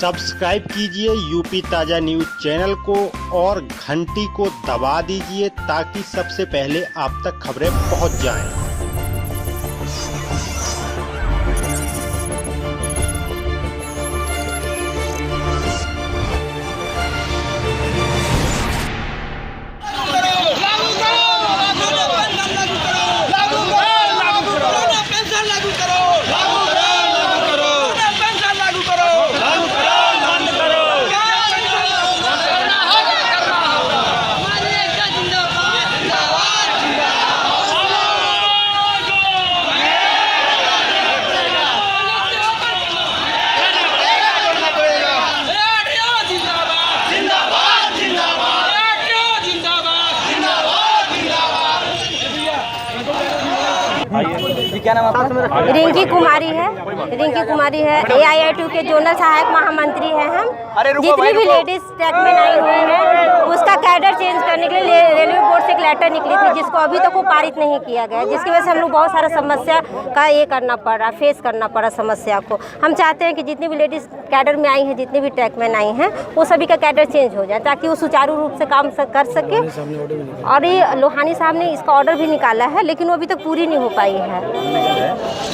Subscribe कीजिए UP ताज़ा news channel को और घंटी को दबा दीजिए ताकि सबसे पहले आप तक खबरें पहुंच जाएं। क्या नाम आपका? रिंकी कुमारी है। रिंकी कुमारी है। AIITU के जोनल सहायक महामंत्री हैं हम। जितनी भी लेडीज ट्रैकमैन आई हुई हैं उसका कैडर चेंज करने के लिए रेलवे बोर्ड से एक लेटर निकली थी जिसको अभी तक वो पारित नहीं किया गया, जिसकी वजह से हम लोग बहुत सारा समस्या का ये करना पड़ रहा, फेस करना पड़ा समस्या को। हम चाहते हैं कि जितनी भी लेडीज कैडर में आई हैं, जितनी भी ट्रैकमैन आई हैं, वो सभी का कैडर चेंज हो जाए ताकि वो सुचारू रूप से काम कर सके। और ये लोहानी साहब ने इसका ऑर्डर भी निकाला है लेकिन वो अभी तक पूरी नहीं हो पाई है।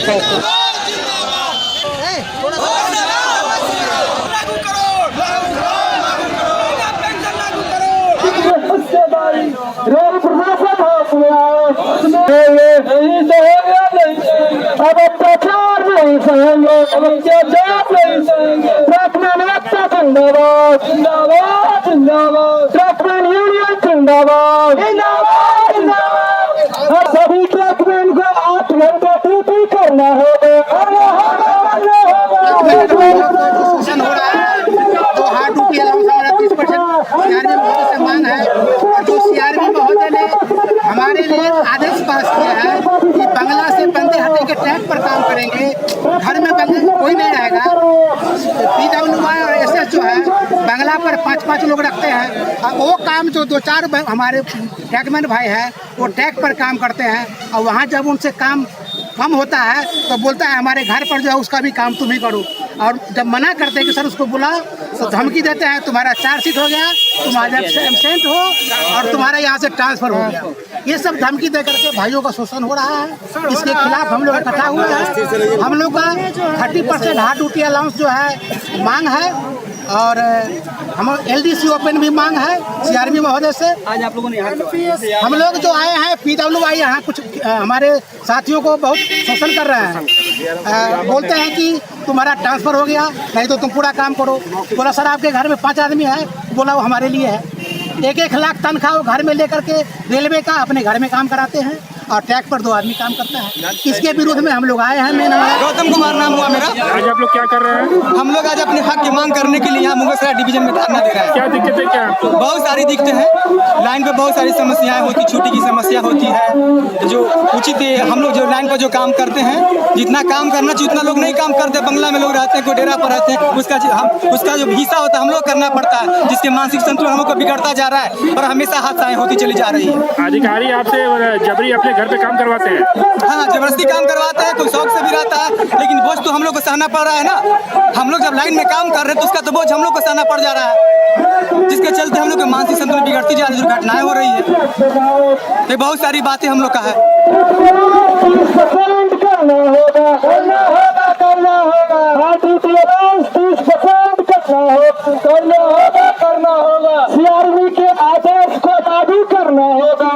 Thank you. अब अत्याचार नहीं सहेंगे, अत्याचार नहीं सहेंगे। ट्रकमैन एकता जिंदाबाद, जिंदाबाद, जिंदाबाद। ट्रकमैन यूनियन जिंदाबाद, जिंदाबाद, जिंदाबाद। और सभी ट्रकमैन को 8 घंटे ड्यूटी करना होगा। हो रहा है तो हार्ड ड्यूटी अलाउंस हमारा 30% सीआरपी महोदय से मांग है। और जो सीआरपी महोदय ने हमारे लिए आदेश पास किया है कि बंगला से बंदे हटे के ट्रैक पर काम करेंगे, घर में बंदे कोई नहीं रहेगा। PWI और SS जो है बंगला पर 5-5 लोग रखते हैं और वो काम जो 2-4 हमारे ट्रैकमैन भाई हैं वो ट्रैक पर काम करते हैं और वहाँ जब उनसे काम कम होता है तो बोलता है हमारे घर पर जो है उसका भी काम तुम ही करो। और जब मना करते हैं कि सर उसको बुलाओ तो धमकी देते हैं तुम्हारा चार्जशीट हो गया, तुम आज एब्सेंट हो और तुम्हारा यहाँ से ट्रांसफर हो गया। ये सब धमकी दे करके भाइयों का शोषण हो रहा है। इसके खिलाफ हम लोग इकट्ठा हुए हैं। हम लोग का 30% हार्ड ड्यूटी अलाउंस जो है मांग है और हम LDC ओपन भी मांग है सीआरपी महोदय से। आज आप लोगों ने यहाँ हम लोग जो आए हैं PWI यहाँ कुछ हमारे साथियों को बहुत शोषण कर रहे हैं। बोलते हैं कि तुम्हारा ट्रांसफ़र हो गया, नहीं तो तुम पूरा काम करो। बोला सर आपके घर में 5 आदमी है, बोला वो हमारे लिए है। 1-1 लाख तनख्वाह घर में लेकर के रेलवे का अपने घर में काम कराते हैं और ट्रैक पर 2 आदमी काम करता है। इसके विरोध में हम लोग आए हैं। मैं गौतम कुमार नाम हुआ मेरा। आज आप लोग क्या कर रहे हैं? हम लोग आज अपने हक की मांग करने के लिए यहाँ मुगलसराय डिवीजन में धरना दे रहे हैं। क्या दिक्कत है? क्या आपको? बहुत सारी दिक्कतें हैं। लाइन पे बहुत सारी समस्याएं होती, छुट्टी की समस्या होती है। जो उचित हम लोग जो लाइन पर जो काम करते हैं, जितना काम करना चाहिए उतना लोग नहीं काम करते। बंगला में लोग रहते हैं, कोई डेरा पर रहते हैं, उसका जो हिस्सा होता है हम लोग करना पड़ता है, जिसके मानसिक संतुलन हम लोग को बिगड़ता जा रहा है और हमेशा हादसाएं होती चली जा रही है। अधिकारी आपसे जबरी अपने घर पे काम करवाते हैं? हाँ, जबरदस्ती काम करवाते हैं, कोई शौक से भी रहता है, लेकिन बोझ तो हम लोग को सहना पड़ रहा है ना। हम लोग जब लाइन में काम कर रहे हैं तो उसका तो बोझ हम लोग को सहना पड़ जा रहा है, जिसके चलते हम लोग के मानसिक संतुलन बिगड़ती जा रही है, दुर्घटनाएं हो रही है। ये बहुत सारी बातें हम लोग का है। सीआरपी के आदेश को लागू करना होगा।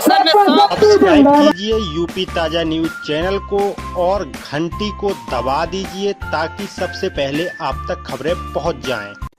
सब्सक्राइब कीजिए यूपी ताज़ा न्यूज़ चैनल को और घंटी को दबा दीजिए ताकि सबसे पहले आप तक खबरें पहुंच जाएं।